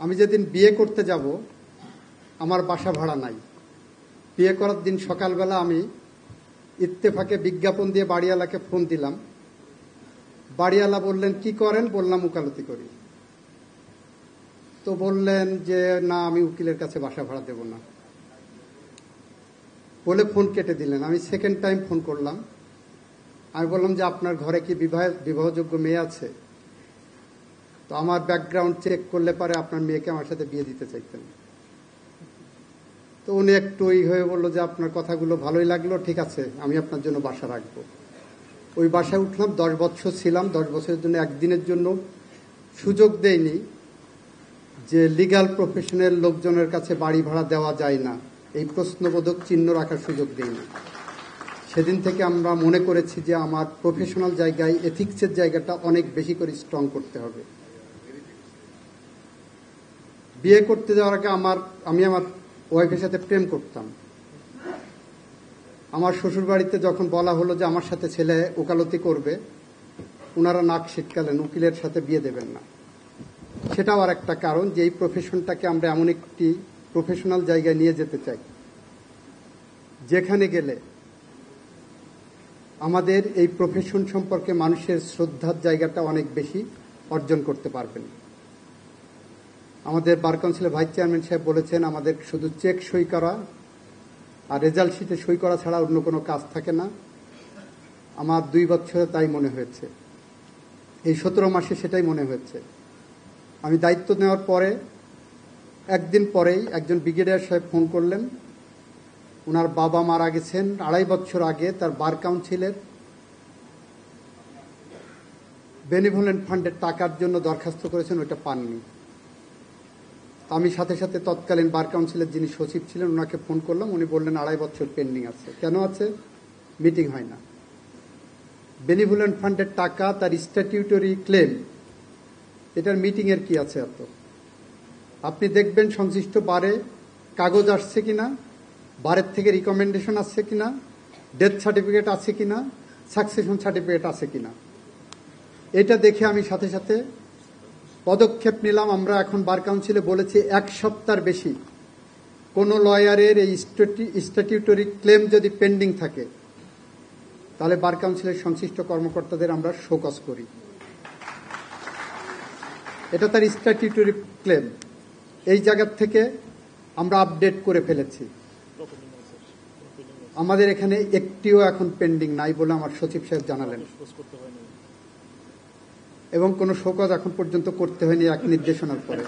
আমি যেদিন বিয়ে করতে যাব আমার বাসা ভাড়া নাই। বিয়ে করার দিন সকালবেলা আমি ইত্তেফাকে বিজ্ঞাপন দিয়ে বাড়িওয়ালাকে ফোন দিলাম। বাড়িওয়ালা বললেন, কি করেন? বললাম, উকালতি করি। তো বললেন যে না, আমি উকিলের কাছে বাসা ভাড়া দেব না বলে ফোন কেটে দিলেন। আমি সেকেন্ড টাইম ফোন করলাম। আমি বললাম যে আপনার ঘরে কি বিবাহযোগ্য মেয়ে আছে? তো আমার ব্যাকগ্রাউন্ড চেক করলে পরে আপনার মেয়েকে আমার সাথে বিয়ে দিতে চাইতেন। তো উনি একটু হয়ে বললো যে আপনার কথাগুলো ভালোই লাগলো, ঠিক আছে, আমি আপনার জন্য বাসা রাখবো। ওই বাসায় উঠলাম, 10 বছর ছিলাম। 10 বছরের জন্য একদিনের জন্য সুযোগ দেয়নি যে লিগ্যাল প্রফেশনের লোকজনের কাছে বাড়ি ভাড়া দেওয়া যায় না, এই প্রশ্নবোধক চিহ্ন রাখার সুযোগ দেয়নি। সেদিন থেকে আমরা মনে করেছি যে আমার প্রফেশনাল জায়গায় এথিক্সের জায়গাটা অনেক বেশি করে স্ট্রং করতে হবে। বিয়ে করতে যাওয়ার আগে আমি আমার ওয়াইফের সাথে প্রেম করতাম। আমার শ্বশুর বাড়িতে যখন বলা হলো যে আমার সাথে ছেলে ওকালতি করবে, ওনারা নাক শিটকালেন, উকিলের সাথে বিয়ে দেবেন না। সেটাও আর একটা কারণ যে এই প্রফেশনটাকে আমরা এমন একটি প্রফেশনাল জায়গায় নিয়ে যেতে চাই যেখানে গেলে আমাদের এই প্রফেশন সম্পর্কে মানুষের শ্রদ্ধার জায়গাটা অনেক বেশি অর্জন করতে পারবেন। আমাদের বার কাউন্সিলের ভাইস চেয়ারম্যান সাহেব বলেছেন, আমাদের শুধু চেক সই করা আর রেজাল্ট শিটে সই করা ছাড়া অন্য কোনো কাজ থাকে না। আমার 2 বছরে তাই মনে হয়েছে, এই 17 মাসে সেটাই মনে হয়েছে। আমি দায়িত্ব নেওয়ার পরে একদিন পরেই একজন ব্রিগেডিয়ার সাহেব ফোন করলেন। ওনার বাবা মারা গেছেন 2.5 বছর আগে। তার বার কাউন্সিলের বেনিভোলেন্ট ফান্ডের টাকার জন্য দরখাস্ত করেছেন, ওইটা পাননি। আমি সাথে সাথে তৎকালীন বার কাউন্সিলের যিনি সচিব ছিলেন ওনাকে ফোন করলাম। উনি বললেন 2.5 বছর পেন্ডিং আছে। কেন আছে? মিটিং হয় না। বেনিভোলেন্ট ফান্ডের টাকা, তার স্ট্যাটিউটরি ক্লেম, এটার মিটিংয়ের কি আছে এত? আপনি দেখবেন সংশ্লিষ্ট বারে কাগজ আসছে কিনা, বারের থেকে রিকমেন্ডেশন আসছে কিনা, ডেথ সার্টিফিকেট আছে কিনা, সাকসেশন সার্টিফিকেট আছে কিনা, এটা দেখে আমি সাথে সাথে পদক্ষেপ নিলাম। আমরা এখন বার কাউন্সিলে বলেছি 1 সপ্তাহের বেশি কোনো লয়ারের এই স্ট্যাটিউটরি ক্লেম যদি পেন্ডিং থাকে তাহলে বার কাউন্সিলের সংশ্লিষ্ট কর্মকর্তাদের আমরা শোকজ করি। এটা তার স্ট্যাটিউটরি ক্লেম। এই জায়গার থেকে আমরা আপডেট করে ফেলেছি। আমাদের এখানে একটিও এখন পেন্ডিং নাই বলে আমার সচিব সাহেব জানালেন, এবং কোনো শোকজ এখন পর্যন্ত করতে হয়নি এক নির্দেশনার পরে।